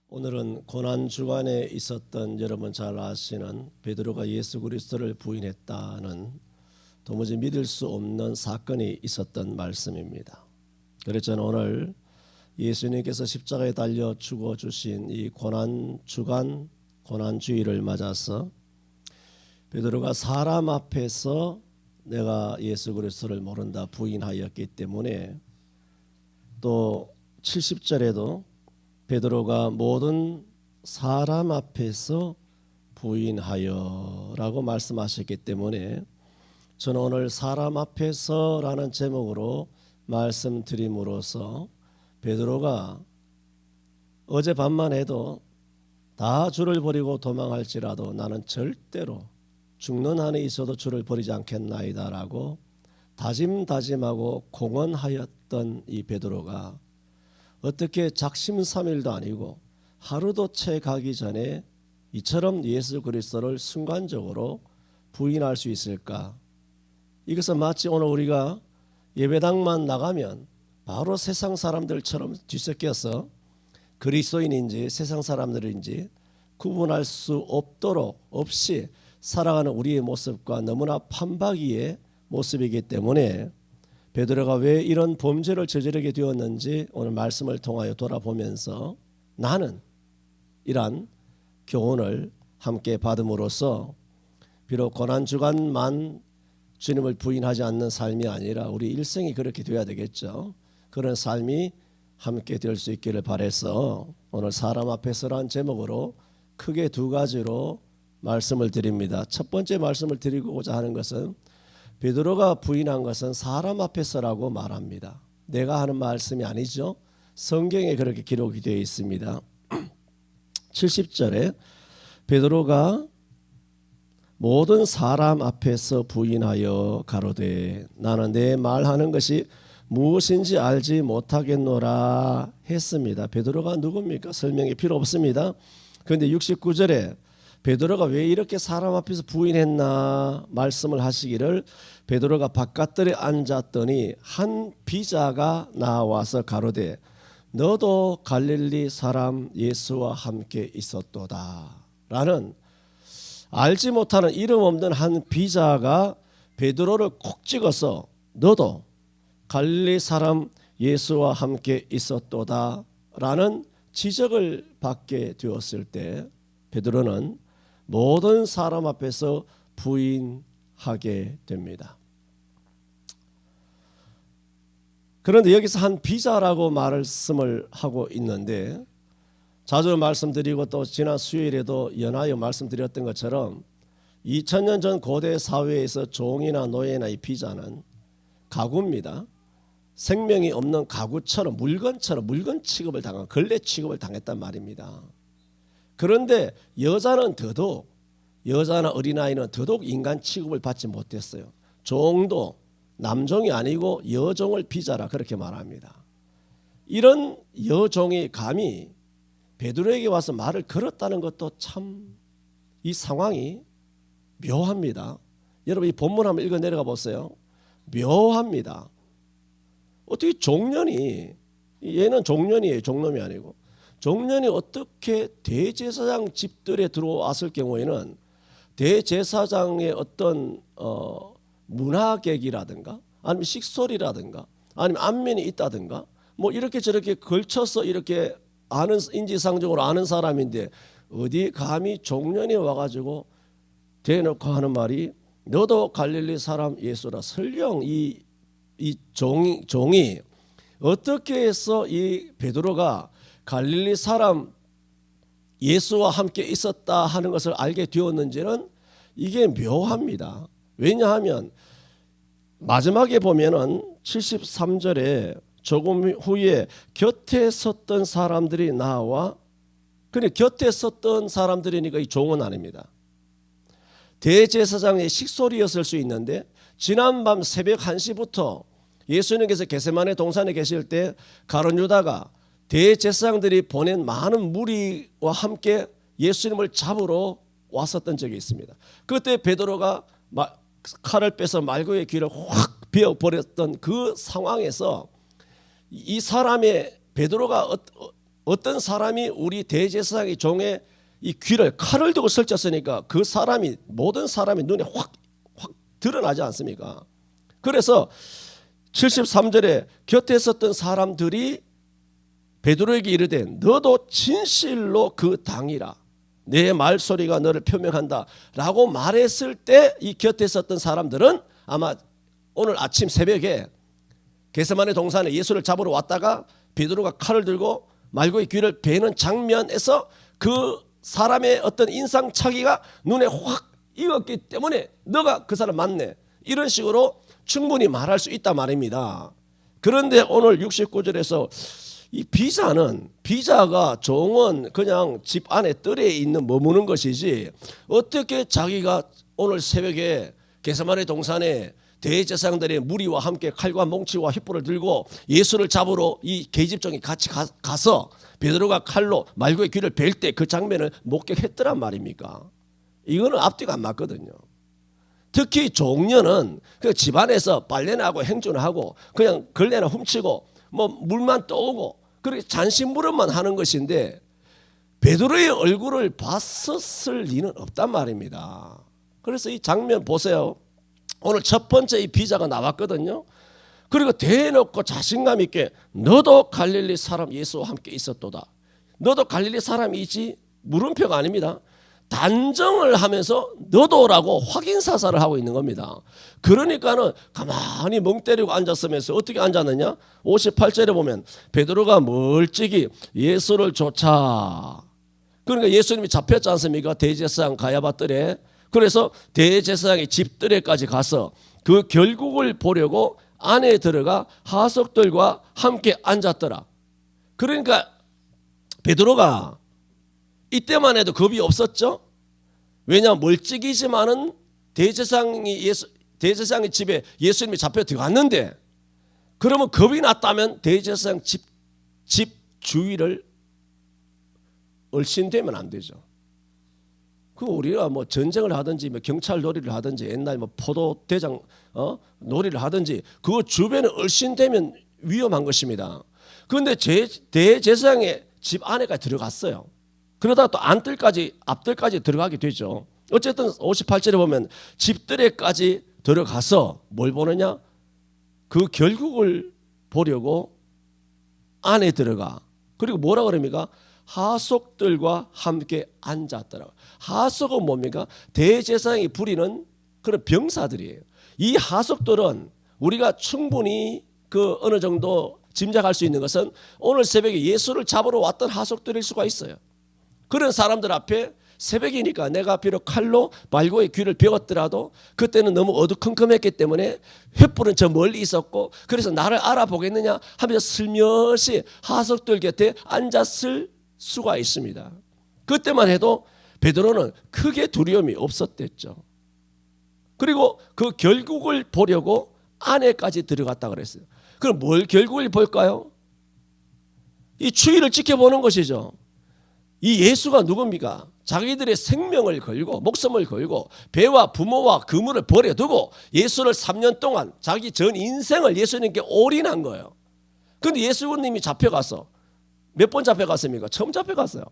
오늘은 고난 주간에 있었던 여러분 잘 아시는 베드로가 예수 그리스도를 부인했다는 도무지 믿을 수 없는 사건이 있었던 말씀입니다. 그래서 저는 오늘 예수님께서 십자가에 달려 죽어주신 이 고난 주간 고난 주일을 맞아서 베드로가 사람 앞에서 내가 예수 그리스도를 모른다 부인하였기 때문에 또 70절에도 베드로가 모든 사람 앞에서 부인하여 라고 말씀하셨기 때문에 저는 오늘 사람 앞에서 라는 제목으로 말씀드림으로써 베드로가 어젯밤만 해도 다 주를 버리고 도망할지라도 나는 절대로 죽는 한이 있어도 주를 버리지 않겠나이다 라고 다짐하고 공언하였던 이 베드로가 어떻게 작심삼일도 아니고 하루도 채 가기 전에 이처럼 예수 그리스도를 순간적으로 부인할 수 있을까? 이것은 마치 오늘 우리가 예배당만 나가면 바로 세상 사람들처럼 뒤섞여서 그리스도인인지 세상 사람들인지 구분할 수 없도록 없이 살아가는 우리의 모습과 너무나 판박이의 모습이기 때문에 베드로가 왜 이런 범죄를 저지르게 되었는지 오늘 말씀을 통하여 돌아보면서 나는 이러한 교훈을 함께 받음으로써 비록 고난주간만 주님을 부인하지 않는 삶이 아니라 우리 일생이 그렇게 되어야 되겠죠. 그런 삶이 함께 될 수 있기를 바라서 오늘 사람 앞에서란 제목으로 크게 두 가지로 말씀을 드립니다. 첫 번째 말씀을 드리고자 하는 것은 베드로가 부인한 것은 사람 앞에서라고 말합니다. 내가 하는 말씀이 아니죠. 성경에 그렇게 기록이 되어 있습니다. 70절에 베드로가 모든 사람 앞에서 부인하여 가로되 나는 내 말하는 것이 무엇인지 알지 못하겠노라 했습니다. 베드로가 누굽니까? 설명이 필요 없습니다. 그런데 69절에 베드로가 왜 이렇게 사람 앞에서 부인했나 말씀을 하시기를 베드로가 바깥들에 앉았더니 한 비자가 나와서 가로되 너도 갈릴리 사람 예수와 함께 있었도다 라는 알지 못하는 이름 없는 한 비자가 베드로를 콕 찍어서 너도 갈릴리 사람 예수와 함께 있었도다 라는 지적을 받게 되었을 때 베드로는 모든 사람 앞에서 부인하게 됩니다. 그런데 여기서 한 비자라고 말씀을 하고 있는데 자주 말씀드리고 또 지난 수요일에도 연하여 말씀드렸던 것처럼 2000년 전 고대 사회에서 종이나 노예나 이 비자는 가구입니다. 생명이 없는 가구처럼 물건 취급을 당한 걸레 취급을 당했단 말입니다. 그런데 여자나 어린아이는 더더욱 인간 취급을 받지 못했어요. 종도 남종이 아니고 여종을 비자라 그렇게 말합니다. 이런 여종이 감히 베드로에게 와서 말을 걸었다는 것도 참 이 상황이 묘합니다. 여러분 이 본문 한번 읽어 내려가 보세요. 묘합니다. 어떻게 종년이 얘는 종년이에요. 종놈이 아니고 종년이 어떻게 대제사장 집들에 들어왔을 경우에는 대제사장의 어떤 문화객이라든가 아니면 식솔이라든가 아니면 안면이 있다든가 뭐 이렇게 저렇게 걸쳐서 이렇게 아는 인지상정으로 아는 사람인데 어디 감히 종년이 와가지고 대놓고 하는 말이 너도 갈릴리 사람 예수라. 설령 이 종이 어떻게 해서 이 베드로가 갈릴리 사람 예수와 함께 있었다 하는 것을 알게 되었는지는 이게 묘합니다. 왜냐하면 마지막에 보면은 73절에 조금 후에 곁에 섰던 사람들이 나와 근데 곁에 섰던 사람들이니까 이 종은 아닙니다. 대제사장의 식솔이었을 수 있는데 지난밤 새벽 1시부터 예수님께서 겟세마네 동산에 계실 때 가룟 유다가 대제사장들이 보낸 많은 무리와 함께 예수님을 잡으러 왔었던 적이 있습니다. 그때 베드로가 칼을 빼서 말고의 귀를 확 베어버렸던 그 상황에서 이 사람의 베드로가 어떤 사람이 우리 대제사장의 종의 이 귀를 칼을 들고 설쳤으니까 그 사람이 모든 사람이 눈에 확 드러나지 않습니까? 그래서 73절에 곁에 있었던 사람들이 베드로에게 이르되 너도 진실로 그 당이라 내 말소리가 너를 표명한다 라고 말했을 때 이 곁에 있었던 사람들은 아마 오늘 아침 새벽에 겟세마네 동산에 예수를 잡으러 왔다가 베드로가 칼을 들고 말고의 귀를 베는 장면에서 그 사람의 어떤 인상착의가 눈에 확 익었기 때문에 너가 그 사람 맞네 이런 식으로 충분히 말할 수 있단 말입니다. 그런데 오늘 69절에서 이 비자가 종은 그냥 집 안에 뜰에 있는 머무는 것이지 어떻게 자기가 오늘 새벽에 겟세마네 동산에 대제사장들의 무리와 함께 칼과 몽치와 휘불을 들고 예수를 잡으러 이 계집종이 같이 가서 베드로가 칼로 말고의 귀를 벨 때 그 장면을 목격했더란 말입니까? 이거는 앞뒤가 안 맞거든요. 특히 종려는 그 집안에서 빨래나 하고 행주나 하고 그냥 걸레나 훔치고 뭐 물만 떠오고 그렇게 잔심부름만 하는 것인데 베드로의 얼굴을 봤었을 리는 없단 말입니다. 그래서 이 장면 보세요. 오늘 첫 번째 이 비자가 나왔거든요. 그리고 대놓고 자신감 있게 너도 갈릴리 사람 예수와 함께 있었도다. 너도 갈릴리 사람이지 물음표가 아닙니다. 단정을 하면서 너도라고 확인사살을 하고 있는 겁니다. 그러니까는 가만히 멍 때리고 앉았으면서 어떻게 앉았느냐? 58절에 보면 베드로가 멀찍이 예수를 쫓아. 그러니까 예수님이 잡혔지 않습니까? 대제사장 가야바 뜰에. 그래서 대제사장의 집 뜰에까지 가서 그 결국을 보려고 안에 들어가 하석들과 함께 앉았더라. 그러니까 베드로가 이때만 해도 겁이 없었죠. 왜냐하면 멀찍이지만은 대제사장의 집에 예수님이 잡혀 들어갔는데 그러면 겁이 났다면 대제사장 집 주위를 얼씬되면 안 되죠. 그 우리가 뭐 전쟁을 하든지 뭐 경찰 놀이를 하든지 옛날 뭐 포도대장 놀이를 하든지 그 주변에 얼씬되면 위험한 것입니다. 그런데 대제사장의 집 안에까지 들어갔어요. 그러다가 또 앞뜰까지 들어가게 되죠. 어쨌든 58절에 보면 집들에까지 들어가서 뭘 보느냐? 그 결국을 보려고 안에 들어가. 그리고 뭐라 그럽니까? 하속들과 함께 앉았더라고요. 하속은 뭡니까? 대제사장이 부리는 그런 병사들이에요. 이 하속들은 우리가 충분히 그 어느 정도 짐작할 수 있는 것은 오늘 새벽에 예수를 잡으러 왔던 하속들일 수가 있어요. 그런 사람들 앞에 새벽이니까 내가 비록 칼로 말고의 귀를 베었더라도 그때는 너무 어두컴컴했기 때문에 횃불은 저 멀리 있었고 그래서 나를 알아보겠느냐 하면서 슬며시 하석들 곁에 앉았을 수가 있습니다. 그때만 해도 베드로는 크게 두려움이 없었댔죠. 그리고 그 결국을 보려고 안에까지 들어갔다 그랬어요. 그럼 뭘 결국을 볼까요? 이 추위를 지켜보는 것이죠. 이 예수가 누굽니까? 자기들의 생명을 걸고 목숨을 걸고 배와 부모와 그물을 버려두고 예수를 3년 동안 자기 전 인생을 예수님께 올인한 거예요. 그런데 예수님이 잡혀가서 몇 번 잡혀갔습니까? 처음 잡혀갔어요.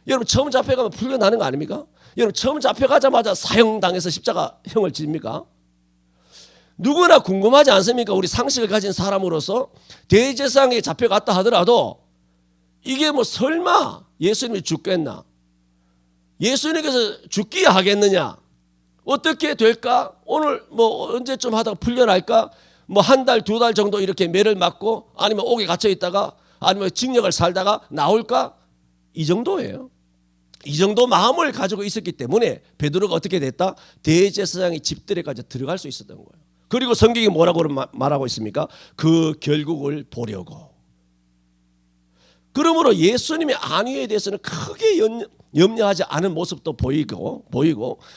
여러분 처음 잡혀가면 풀려나는 거 아닙니까? 여러분 처음 잡혀가자마자 사형당해서 십자가형을 집니까? 누구나 궁금하지 않습니까? 우리 상식을 가진 사람으로서 대제사장에 잡혀갔다 하더라도 이게 뭐 설마 예수님이 죽겠나? 예수님께서 죽기야 하겠느냐? 어떻게 될까? 오늘 뭐 언제쯤 하다가 풀려날까? 뭐 한 달, 두 달 정도 이렇게 매를 맞고 아니면 옥에 갇혀 있다가 아니면 징역을 살다가 나올까? 이 정도예요. 이 정도 마음을 가지고 있었기 때문에 베드로가 어떻게 됐다? 대제사장의 집들에까지 들어갈 수 있었던 거예요. 그리고 성경이 뭐라고 말하고 있습니까? 그 결국을 보려고. 그러므로 예수님의 안위에 대해서는 크게 염려하지 않은 모습도 보이고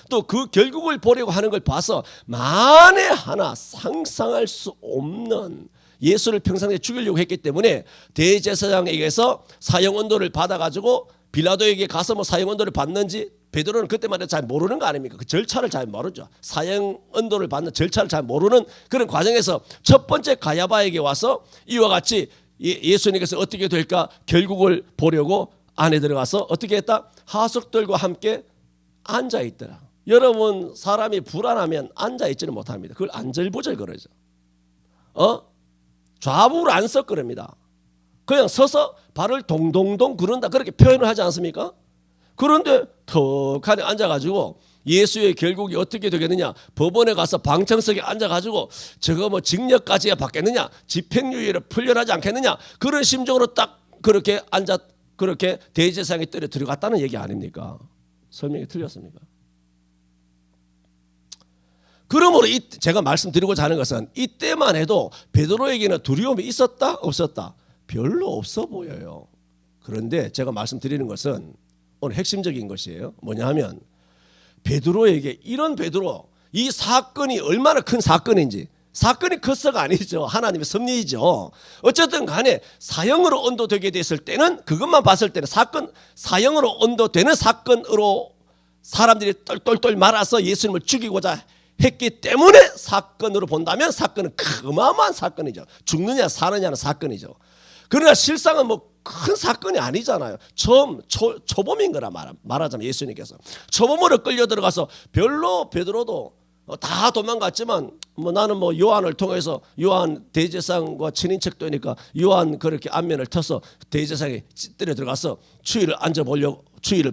또 그 결국을 보려고 하는 걸 봐서 만에 하나 상상할 수 없는 예수를 평상시에 죽이려고 했기 때문에 대제사장에게서 사형언도를 받아가지고 빌라도에게 가서 뭐 사형언도를 받는지 베드로는 그때만 해도 잘 모르는 거 아닙니까? 그 절차를 잘 모르죠. 사형언도를 받는 절차를 잘 모르는 그런 과정에서 첫 번째 가야바에게 와서 이와 같이 예수님께서 어떻게 될까 결국을 보려고 안에 들어가서 어떻게 했다? 하석들과 함께 앉아 있더라. 여러분 사람이 불안하면 앉아 있지는 못합니다. 그걸 안절부절 그러죠. 좌우를 안 썩그럽니다. 그냥 서서 발을 동동동 구른다 그렇게 표현을 하지 않습니까? 그런데 턱하니 앉아가지고 예수의 결국이 어떻게 되겠느냐? 법원에 가서 방청석에 앉아가지고 저거 뭐 징역까지야 받겠느냐? 집행유예를 풀려나지 않겠느냐? 그런 심정으로 딱 그렇게 앉아 그렇게 대제사장이 때려 들어갔다는 얘기 아닙니까? 설명이 틀렸습니까? 그러므로 제가 말씀드리고자 하는 것은 이때만 해도 베드로에게는 두려움이 있었다? 없었다? 별로 없어 보여요. 그런데 제가 말씀드리는 것은 오늘 핵심적인 것이에요. 뭐냐 하면 베드로에게 이런 베드로 이 사건이 얼마나 큰 사건인지 사건이 커서가 아니죠. 하나님의 섭리이죠. 어쨌든 간에 사형으로 언도되게 됐을 때는 그것만 봤을 때는 사형으로 언도되는 사건으로 사람들이 똘똘똘 말아서 예수님을 죽이고자 했기 때문에 사건으로 본다면 사건은 어마어마한 사건이죠. 죽느냐 사느냐는 사건이죠. 그러나 실상은 뭐 큰 사건이 아니잖아요. 초범인 거라 말하자면 예수님께서 초범으로 끌려 들어가서 별로 베드로도 다 도망갔지만 뭐 나는 뭐 요한을 통해서 요한 대제사장과 친인척도니까 요한 그렇게 안면을 터서 대제사장이 때려 들어가서 추위를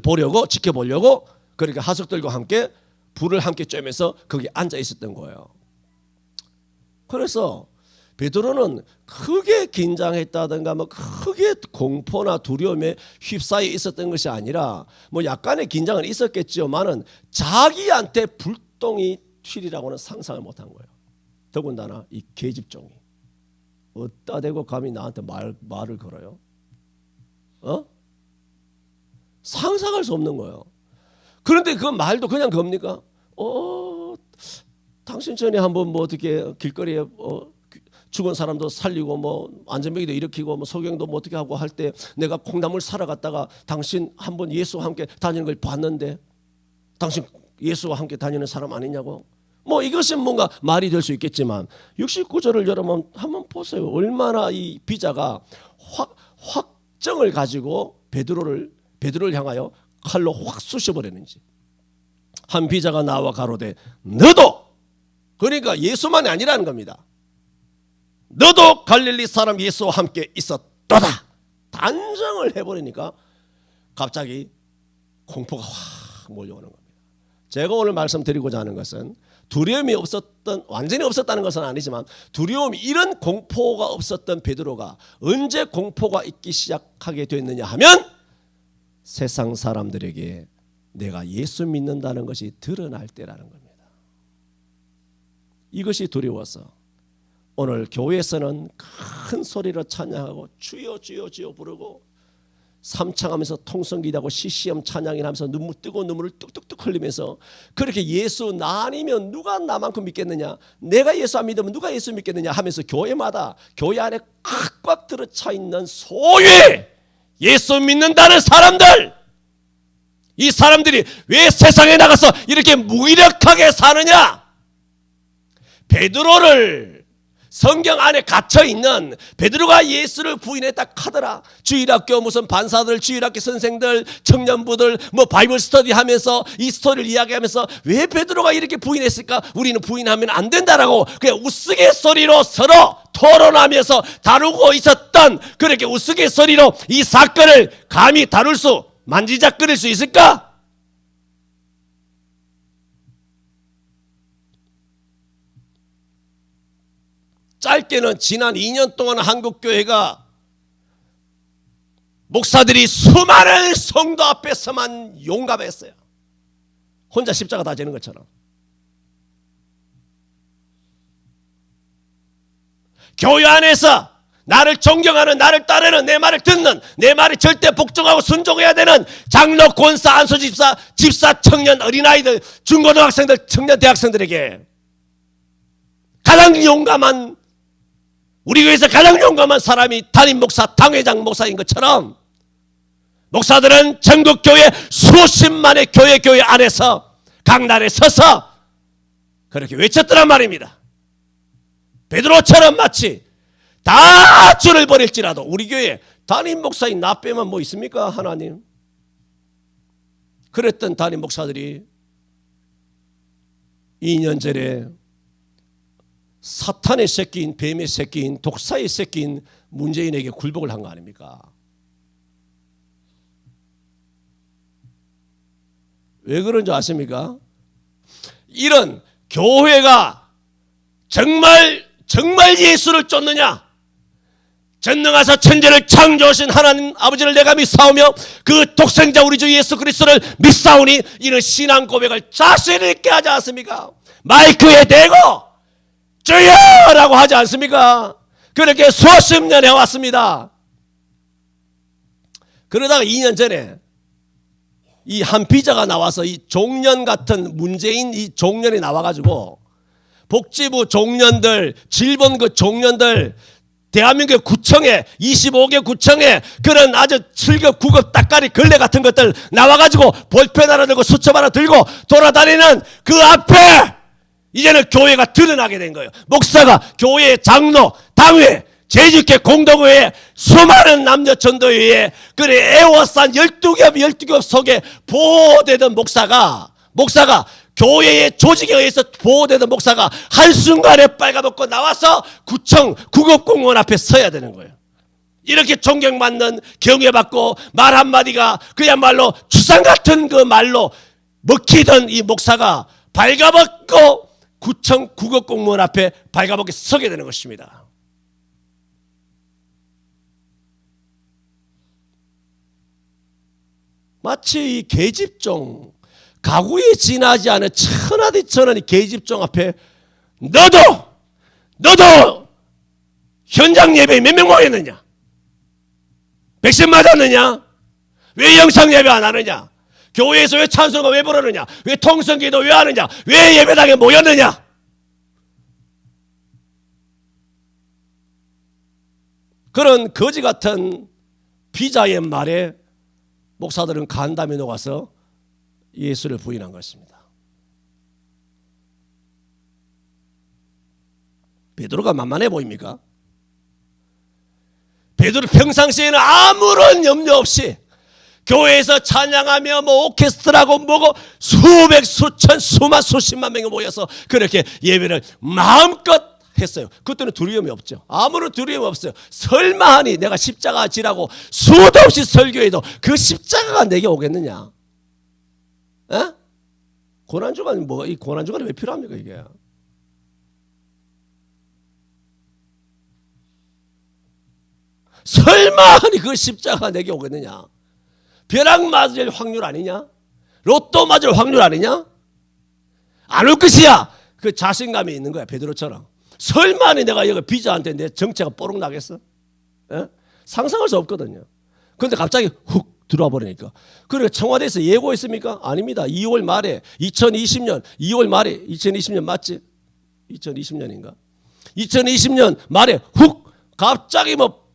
보려고 지켜보려고 그렇게 하석들과 함께 불을 함께 쬐면서 거기 앉아 있었던 거예요. 그래서 베드로는 크게 긴장했다든가 뭐 크게 공포나 두려움에 휩싸여 있었던 것이 아니라 뭐 약간의 긴장은 있었겠지만은 자기한테 불똥이 튀리라고는 상상을 못한 거예요. 더군다나 이 계집종이 어디다 대고 감히 나한테 말을 걸어요? 상상할 수 없는 거예요. 그런데 그 말도 그냥 겁니까? 당신 전에 한번 뭐 어떻게 길거리에 죽은 사람도 살리고 뭐 안전병기도 일으키고 뭐 소경도 뭐 어떻게 하고 할 때 내가 콩나물 사러 갔다가 당신 한번 예수와 함께 다니는 걸 봤는데 당신 예수와 함께 다니는 사람 아니냐고. 뭐 이것은 뭔가 말이 될 수 있겠지만 69절을 여러분 한번 보세요. 얼마나 이 비자가 확정을 가지고 베드로를 향하여 칼로 확 쑤셔버리는지. 한 비자가 나와 가로되 너도, 그러니까 예수만이 아니라는 겁니다. 너도 갈릴리 사람 예수와 함께 있었도다. 단정을 해버리니까 갑자기 공포가 확 몰려오는 겁니다. 제가 오늘 말씀드리고자 하는 것은 두려움이 완전히 없었다는 것은 아니지만 두려움이 이런 공포가 없었던 베드로가 언제 공포가 있기 시작하게 됐느냐 하면 세상 사람들에게 내가 예수 믿는다는 것이 드러날 때라는 겁니다. 이것이 두려워서 오늘 교회에서는 큰 소리로 찬양하고 주여 주여 주여 부르고 삼창하면서 통성기도하고 CCM 찬양이나 하면서 뜨거운 눈물을 뚝뚝뚝 흘리면서 그렇게 예수 나 아니면 누가 나만큼 믿겠느냐, 내가 예수 안 믿으면 누가 예수 믿겠느냐 하면서 교회마다 교회 안에 꽉꽉 들어차 있는 소위 예수 믿는다는 사람들, 이 사람들이 왜 세상에 나가서 이렇게 무기력하게 사느냐? 베드로를 성경 안에 갇혀있는 베드로가 예수를 부인했다 카더라. 주일학교 무슨 반사들, 주일학교 선생들, 청년부들 뭐 바이블 스터디 하면서 이 스토리를 이야기하면서 왜 베드로가 이렇게 부인했을까? 우리는 부인하면 안 된다라고 그냥 우스갯소리로 서로 토론하면서 다루고 있었던, 그렇게 우스갯소리로 이 사건을 감히 만지작거릴 수 있을까? 짧게는 지난 2년 동안 한국교회가 목사들이 수많은 성도 앞에서만 용감했어요. 혼자 십자가 다 지는 것처럼. 교회 안에서 나를 존경하는, 나를 따르는, 내 말을 듣는, 내 말에 절대 복종하고 순종해야 되는 장로, 권사, 안수집사, 집사, 청년, 어린아이들, 중고등학생들, 청년 대학생들에게 가장 용감한, 우리 교회에서 가장 용감한 사람이 담임 목사, 당회장 목사인 것처럼 목사들은 전국교회 수십만의 교회 안에서 강단에 서서 그렇게 외쳤더란 말입니다. 베드로처럼 마치 다 줄을 버릴지라도 우리 교회 담임 목사인 나 빼면 뭐 있습니까? 하나님. 그랬던 담임 목사들이 2년 전에 사탄의 새끼인, 뱀의 새끼인, 독사의 새끼인 문재인에게 굴복을 한 거 아닙니까? 왜 그런 줄 아십니까? 이런 교회가 정말 예수를 쫓느냐? 전능하사 천지를 창조하신 하나님 아버지를 내가 믿사오며 그 독생자 우리 주 예수 그리스도를 믿사오니 이는 신앙 고백을 자신 있게 하지 않습니까? 마이크에 대고 주여라고 하지 않습니까? 그렇게 수십 년 해왔습니다. 그러다가 2년 전에 이 한 비자가 나와서 이 종년 같은 문재인 이 종년이 나와가지고 복지부 종년들, 질본그 종년들, 대한민국 구청에 25개 구청에 그런 아주 7급 9급 따까리 걸레 같은 것들 나와가지고 볼펜 하나 들고 수첩 하나 들고 돌아다니는 그 앞에 이제는 교회가 드러나게 된 거예요. 목사가 교회의 장로, 당회, 제주교 공동회에 수많은 남녀 전도회에 그래 애워싼 12겹 속에 보호되던 목사가 교회의 조직에 의해서 보호되던 목사가 한순간에 빨가벗고 나와서 구청 구급공무원 앞에 서야 되는 거예요. 이렇게 존경받는 경외받고 말 한마디가 그야말로 추상 같은 그 말로 먹히던 이 목사가 발가벗고 구청 구급공무원 앞에 발가벗게 서게 되는 것입니다. 마치 이 계집종, 가구에 지나지 않은 천하디천하니 계집종 앞에 너도 현장 예배에 몇 명 모였느냐? 백신 맞았느냐? 왜 영상 예배 안 하느냐? 교회에서 왜 찬송가 왜 부르느냐? 왜 통성기도 왜 하느냐? 왜 예배당에 모였느냐? 그런 거지 같은 비자의 말에 목사들은 간담이 녹아서 예수를 부인한 것입니다. 베드로가 만만해 보입니까? 베드로 평상시에는 아무런 염려 없이 교회에서 찬양하며 뭐 오케스트라고 뭐고 수백 수천 수만 수십만 명이 모여서 그렇게 예배를 마음껏 했어요. 그때는 두려움이 없죠. 아무런 두려움이 없어요. 설마 하니 내가 십자가 지라고 수도 없이 설교해도 그 십자가가 내게 오겠느냐? 에? 고난주간 뭐 이 고난주간이 왜 필요합니까 이게? 설마 하니 그 십자가가 내게 오겠느냐? 벼락 맞을 확률 아니냐? 로또 맞을 확률 아니냐? 안 올 것이야. 그 자신감이 있는 거야 베드로처럼. 설마 하니 내가 여기 비자한테 내 정체가 뽀록 나겠어? 에? 상상할 수 없거든요. 그런데 갑자기 훅 들어와 버리니까. 그러니까 청와대에서 예고했습니까? 아닙니다. 2월 말에 2020년 2월 말에 2020년 맞지? 2020년인가? 2020년 말에 훅 갑자기 뭐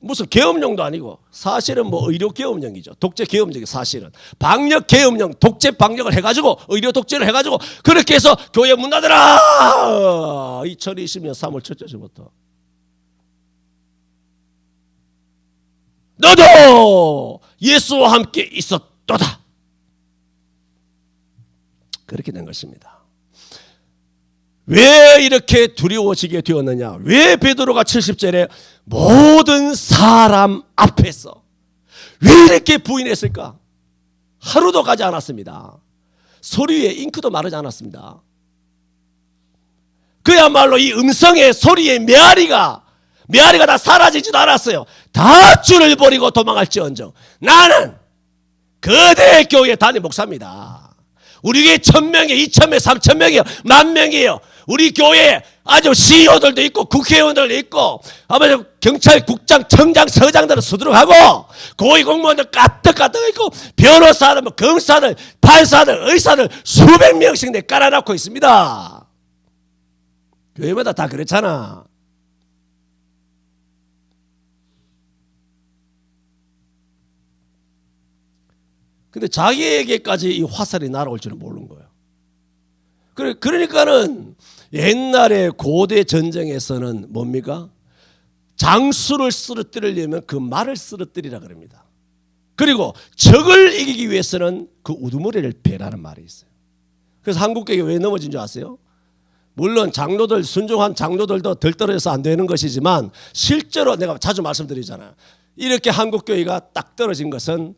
무슨 계엄령도 아니고 사실은 뭐 의료 계엄령이죠. 독재 계엄령이 사실은 방역 계엄령, 독재 방역을 해가지고 의료 독재를 해가지고 그렇게 해서 교회 문 닫으라. 2020년 3월 첫째 주부터 너도 예수와 함께 있었도다. 그렇게 된 것입니다. 왜 이렇게 두려워지게 되었느냐? 왜 베드로가 70절에 모든 사람 앞에서 왜 이렇게 부인했을까? 하루도 가지 않았습니다. 소리 위에 잉크도 마르지 않았습니다. 그야말로 이 음성의 소리의 메아리가 다 사라지지도 않았어요. 다 줄을 버리고 도망할지언정 나는 거대 교회 담임 목사입니다. 우리 교회 1000명이에요, 2000명, 3000명이에요, 10,000명이에요. 우리 교회에 아주 CEO들도 있고 국회의원들도 있고 아버지 경찰국장, 청장, 서장들은 수두룩하고 고위공무원들 까뜩까뜩 있고 변호사들, 뭐 검사들, 판사들, 의사들 수백 명씩 내 깔아놓고 있습니다. 교회마다 다 그렇잖아. 근데 자기에게까지 이 화살이 날아올 줄은 모르는 거예요. 그러니까는 옛날에 고대 전쟁에서는 뭡니까? 장수를 쓰러뜨리려면 그 말을 쓰러뜨리라 그럽니다. 그리고 적을 이기기 위해서는 그 우두머리를 베라는 말이 있어요. 그래서 한국교회가 왜 넘어진 줄 아세요? 물론 장로들, 순종한 장로들도 덜 떨어져서 안 되는 것이지만 실제로 내가 자주 말씀드리잖아요. 이렇게 한국교회가 딱 떨어진 것은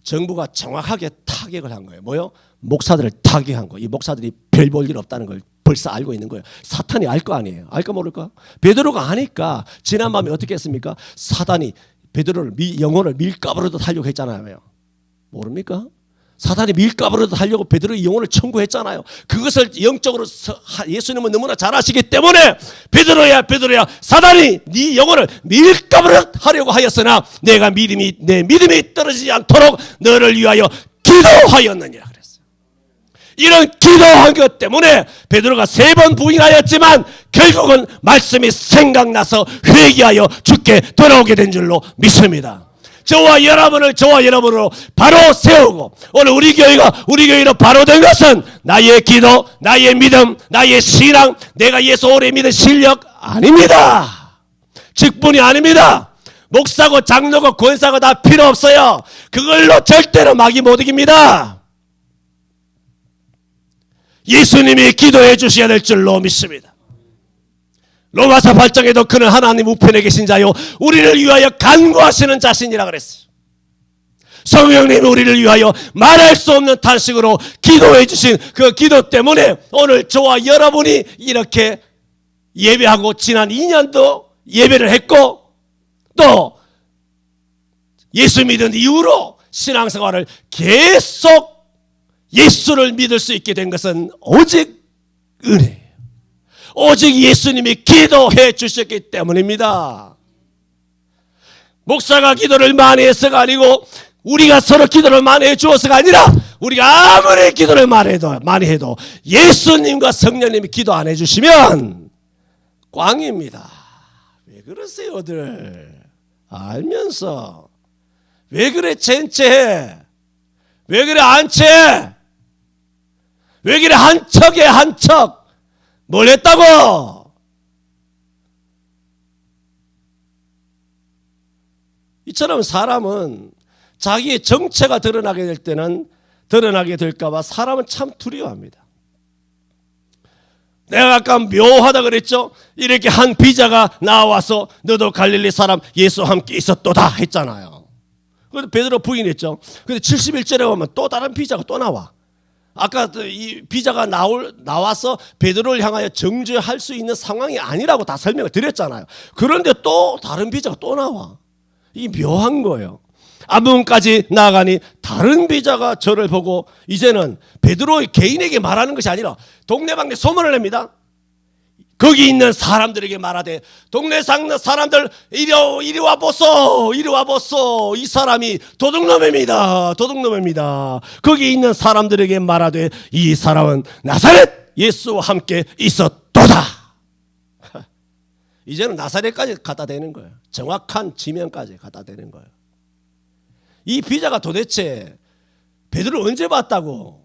정부가 정확하게 타격을 한 거예요. 뭐요? 목사들을 타격한 거예요. 이 목사들이 별 볼 일 없다는 걸 벌써 알고 있는 거예요. 사탄이 알 거 아니에요. 알까 모를까? 베드로가 아니까 지난 밤에 어떻게 했습니까? 사단이 베드로를 영혼을 밀가부로도 하려고 했잖아요. 모릅니까? 사단이 밀가부로도 하려고 베드로의 영혼을 청구했잖아요. 그것을 영적으로 예수님은 너무나 잘 아시기 때문에 베드로야 사단이 네 영혼을 밀가부로 하려고 하였으나 내 믿음이 떨어지지 않도록 너를 위하여 기도하였느니라 그랬어요. 이런 기도한 것 때문에 베드로가 3번 부인하였지만 결국은 말씀이 생각나서 회개하여 주께 돌아오게 된 줄로 믿습니다. 저와 여러분으로 바로 세우고 오늘 우리 교회로 바로 된 것은 나의 기도, 나의 믿음, 나의 신앙, 내가 예수 오래 믿은 실력 아닙니다. 직분이 아닙니다. 목사고 장로고 권사고 다 필요 없어요. 그걸로 절대로 마귀 못 이깁니다. 예수님이 기도해 주셔야 될 줄로 믿습니다. 로마서 8장에도 그는 하나님 우편에 계신 자요 우리를 위하여 간구하시는 자신이라 그랬어요. 성령님이 우리를 위하여 말할 수 없는 탄식으로 기도해 주신 그 기도 때문에 오늘 저와 여러분이 이렇게 예배하고 지난 2년도 예배를 했고 또 예수 믿은 이후로 신앙생활을 계속 예수를 믿을 수 있게 된 것은 오직 은혜예요. 오직 예수님이 기도해 주셨기 때문입니다. 목사가 기도를 많이 해서가 아니고 우리가 서로 기도를 많이 해 주어서가 아니라 우리가 아무리 기도를 많이 해도 예수님과 성령님이 기도 안 해주시면 꽝입니다. 왜 그러세요들? 알면서 왜 그래 젠체해? 왜 그래 안채해? 왜 그래 한척해 한척? 뭘 했다고? 이처럼 사람은 자기의 정체가 드러나게 될 때는 드러나게 될까 봐 사람은 참 두려워합니다. 내가 아까 묘하다 그랬죠? 이렇게 한 비자가 나와서 너도 갈릴리 사람 예수와 함께 있었도다 했잖아요. 그래서 베드로 부인했죠. 근데 71절에 보면 또 다른 비자가 또 나와. 아까 이 비자가 나와서 베드로를 향하여 정죄할 수 있는 상황이 아니라고 다 설명을 드렸잖아요. 그런데 또 다른 비자가 또 나와. 이게 묘한 거예요. 앞문까지 나아가니 다른 비자가 저를 보고 이제는 베드로의 개인에게 말하는 것이 아니라 동네방네 소문을 냅니다. 거기 있는 사람들에게 말하되 동네 사람들 이리 와보소 이리 와보소 이 사람이 도둑놈입니다. 거기 있는 사람들에게 말하되 이 사람은 나사렛 예수와 함께 있었도다. 이제는 나사렛까지 갖다 대는 거예요. 정확한 지명까지 갖다 대는 거예요. 이 비자가 도대체 베드로를 언제 봤다고?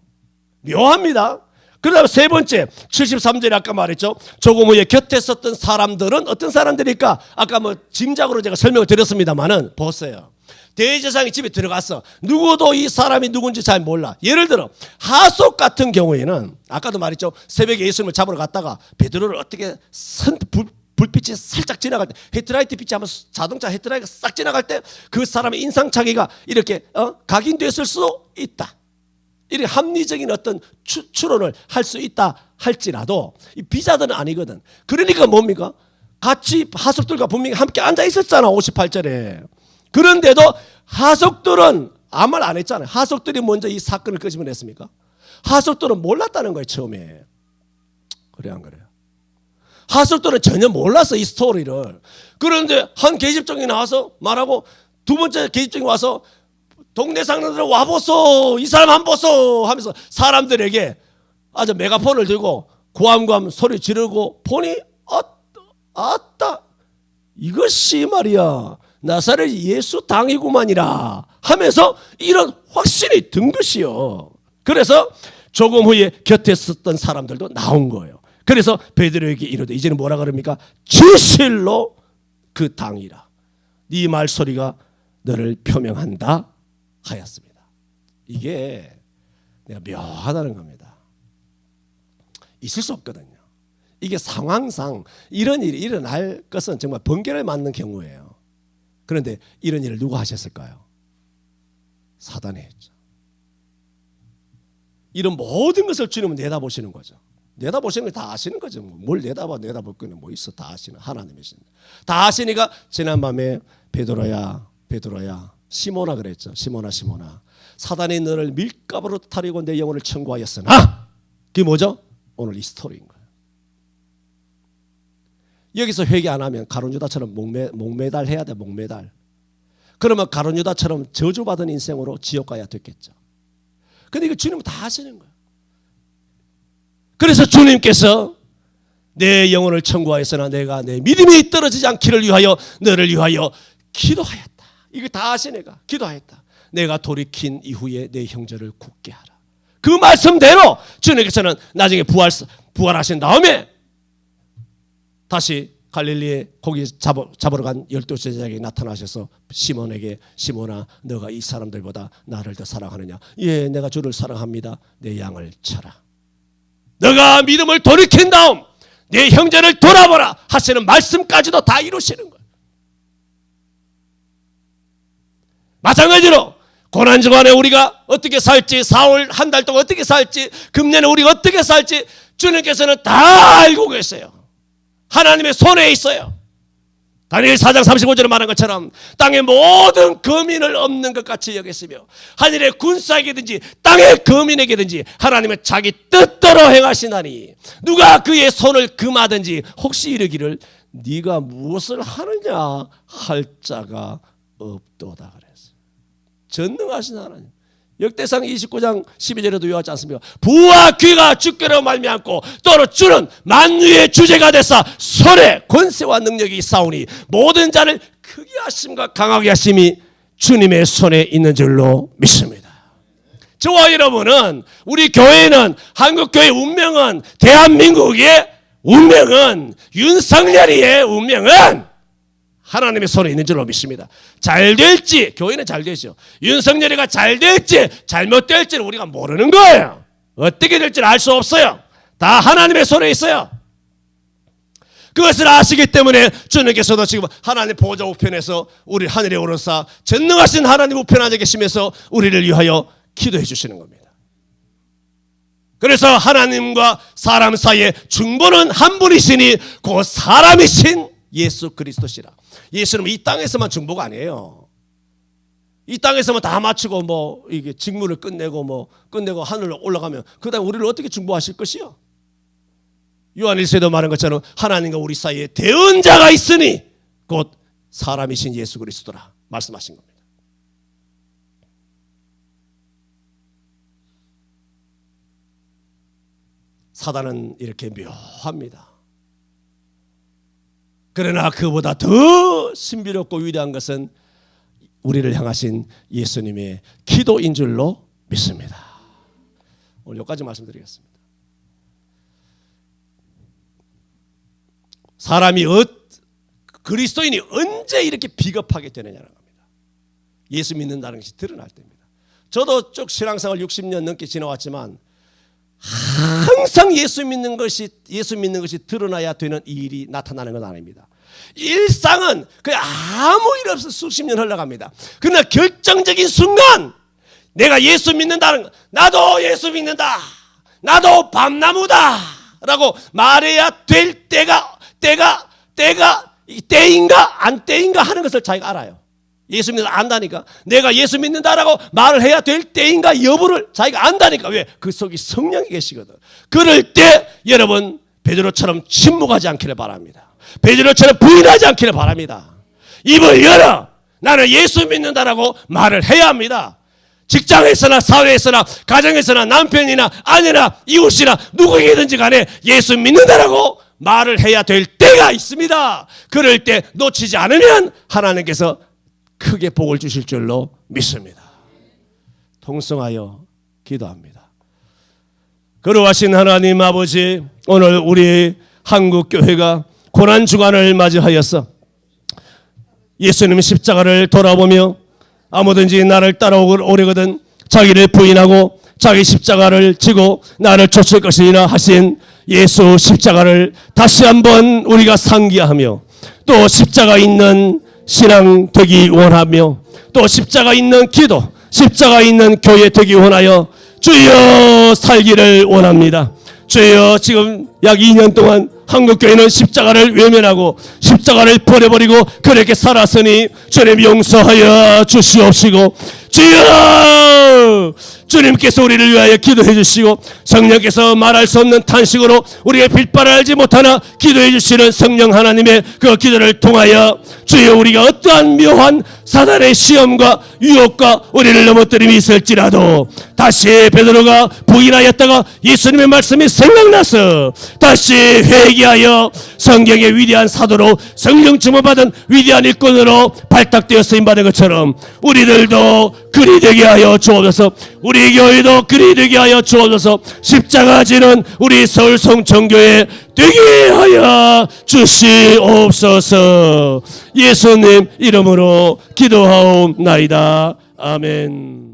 묘합니다. 그 다음에 세 번째 73절에 아까 말했죠. 조금 후에 곁에 섰던 사람들은 어떤 사람들일까? 아까 짐작으로 제가 설명을 드렸습니다만은 보세요. 대제사장이 집에 들어갔어. 누구도 이 사람이 누군지 잘 몰라. 예를 들어 하속 같은 경우에는 아까도 말했죠. 새벽에 예수님을 잡으러 갔다가 베드로를 어떻게 불빛이 살짝 지나갈 때 헤드라이트 빛이 한번 자동차 헤드라이트가 싹 지나갈 때 그 사람의 인상착의가 이렇게 각인됐을 수 있다. 이렇게 합리적인 어떤 추론을 할 수 있다 할지라도 이 비자들은 아니거든. 그러니까 뭡니까? 같이 하속들과 분명히 함께 앉아 있었잖아 58절에. 그런데도 하속들은 아무 말 안 했잖아요. 하속들이 먼저 이 사건을 끄집어냈습니까? 하속들은 몰랐다는 거예요 처음에. 그래 안 그래요? 하속들은 전혀 몰랐어 이 스토리를. 그런데 한 계집종이 나와서 말하고 두 번째 계집종이 와서 동네 상인들 와보소 이 사람 안 보소 하면서 사람들에게 아주 메가폰을 들고 고함고함 소리 지르고 보니 아따 이것이 말이야 나사렛 예수 당이구만이라 하면서 이런 확신이 든 것이요. 그래서 조금 후에 곁에 섰던 사람들도 나온 거예요. 그래서 베드로에게 이르되 이제는 뭐라 그럽니까? 진실로 그 당이라. 네 말소리가 너를 표명한다 하였습니다. 이게 내가 묘하다는 겁니다. 있을 수 없거든요. 이게 상황상 이런 일이 일어날 것은 정말 번개를 맞는 경우예요. 그런데 이런 일을 누가 하셨을까요? 사단이 했죠. 이런 모든 것을 주님은 내다보시는 거죠. 내다보시는 거 다 아시는 거죠. 뭘 내다볼 거는 뭐 있어. 다 아시는 하나님이십니다. 다 아시니까 지난밤에 베드로야 시몬아 그랬죠. 시몬아 사단이 너를 밀가부로 타려고 내 영혼을 청구하였으나 그게 뭐죠? 오늘 이 스토리인 거예요. 여기서 회개 안 하면 가룟유다처럼 목매달 해야 돼. 목매달. 그러면 가룟유다처럼 저주받은 인생으로 지옥 가야 됐겠죠. 근데 이거 주님은 다 하시는 거예요. 그래서 주님께서 내 영혼을 청구하였으나 내가 내 믿음이 떨어지지 않기를 위하여 너를 위하여 기도하였다. 이거 다 하시 내가 기도하였다. 내가 돌이킨 이후에 내 형제를 굳게 하라. 그 말씀대로 주님께서는 나중에 부활하신 다음에 다시 갈릴리에 고기 잡으러 간 12제자에게 나타나셔서 시몬에게 시몬아 너가 이 사람들보다 나를 더 사랑하느냐. 예, 내가 주를 사랑합니다. 내 양을 쳐라. 너가 믿음을 돌이킨 다음 내 형제를 돌아보라 하시는 말씀까지도 다 이루시는 거예요. 마찬가지로 고난주간에 우리가 어떻게 살지, 4월 한 달 동안 어떻게 살지, 금년에 우리가 어떻게 살지 주님께서는 다 알고 계세요. 하나님의 손에 있어요. 다니엘 4장 35절에 말한 것처럼 땅의 모든 거민을 없는 것 같이 여겼으며 하늘의 군사에게든지 땅의 거민에게든지 하나님은 자기 뜻대로 행하시나니 누가 그의 손을 금하든지 혹시 이르기를 네가 무엇을 하느냐 할 자가 없도다 그랬어요. 전능하신 하나님. 역대상 29장 12절에도 요하지 않습니까? 부와 귀가 주께로 말미암고 또는 주는 만유의 주제가 되사 손에 권세와 능력이 있사오니 모든 자를 크게 하심과 강하게 하심이 주님의 손에 있는 줄로 믿습니다. 저와 여러분은 우리 교회는 한국교회의 운명은 대한민국의 운명은 윤석열이의 운명은 하나님의 손에 있는 줄로 믿습니다. 잘 될지 교회는 잘 되죠. 윤석열이가 잘 될지 잘못될지는 우리가 모르는 거예요. 어떻게 될지는 알 수 없어요. 다 하나님의 손에 있어요. 그것을 아시기 때문에 주님께서도 지금 하나님 보좌 우편에서 우리 하늘에 오르사 전능하신 하나님 우편 앉아 계시면서 우리를 위하여 기도해 주시는 겁니다. 그래서 하나님과 사람 사이에 중보는 한 분이시니 그 사람이신 예수 그리스도시라. 예수는 이 땅에서만 중보가 아니에요. 이 땅에서만 다 마치고 뭐 이게 직무를 끝내고 하늘로 올라가면 그다음 우리를 어떻게 중보하실 것이요? 요한일서에도 말한 것처럼 하나님과 우리 사이에 대언자가 있으니 곧 사람이신 예수 그리스도라 말씀하신 겁니다. 사단은 이렇게 묘합니다. 그러나 그보다 더 신비롭고 위대한 것은 우리를 향하신 예수님의 기도인 줄로 믿습니다. 오늘 여기까지 말씀드리겠습니다. 사람이 그리스도인이 언제 이렇게 비겁하게 되느냐는 겁니다. 예수 믿는다는 것이 드러날 때입니다. 저도 쭉 신앙생활 60년 넘게 지나왔지만 항상 예수 믿는 것이 드러나야 되는 일이 나타나는 건 아닙니다. 일상은 그냥 아무 일 없어 수십 년 흘러갑니다. 그러나 결정적인 순간 내가 예수 믿는다는 것, 나도 예수 믿는다, 나도 밤나무다 라고 말해야 될 때인가 안 때인가 하는 것을 자기가 알아요. 예수 믿는다 안다니까. 내가 예수 믿는다라고 말을 해야 될 때인가 여부를 자기가 안다니까. 왜? 그 속에 성령이 계시거든. 그럴 때 여러분 베드로처럼 침묵하지 않기를 바랍니다. 베드로처럼 부인하지 않기를 바랍니다. 입을 열어 나는 예수 믿는다라고 말을 해야 합니다. 직장에서나 사회에서나 가정에서나 남편이나 아내나 이웃이나 누구에게든지 간에 예수 믿는다라고 말을 해야 될 때가 있습니다. 그럴 때 놓치지 않으면 하나님께서 크게 복을 주실 줄로 믿습니다. 통성하여 기도합니다. 거룩하신 하나님 아버지, 오늘 우리 한국교회가 고난주간을 맞이하여서 예수님은 십자가를 돌아보며 아무든지 나를 따라오려거든 자기를 부인하고 자기 십자가를 지고 나를 쫓을 것이라 하신 예수 십자가를 다시 한번 우리가 상기하며 또 십자가 있는 신앙 되기 원하며 또 십자가 있는 기도, 십자가 있는 교회 되기 원하여 주여 살기를 원합니다. 주여, 지금 약 2년 동안 한국교회는 십자가를 외면하고 십자가를 버려버리고 그렇게 살았으니 주님 용서하여 주시옵시고, 주여 주님께서 우리를 위하여 기도해 주시고 성령께서 말할 수 없는 탄식으로 우리가 빛발을 알지 못하나 기도해 주시는 성령 하나님의 그 기도를 통하여 주여 우리가 어떠한 묘한 사단의 시험과 유혹과 우리를 넘어뜨림이 있을지라도 다시 베드로가 부인하였다가 예수님의 말씀이 생각나서 다시 회개하여 성경의 위대한 사도로 성령 주문받은 위대한 일꾼으로 발탁되어 쓰임받은 것처럼 우리들도 그리 되게 하여 주옵소서. 우리 교회도 그리 되게 하여 주옵소서. 십자가 지는 우리 서울 성천교회 되게 하여 주시옵소서. 예수님 이름으로 기도하옵나이다. 아멘.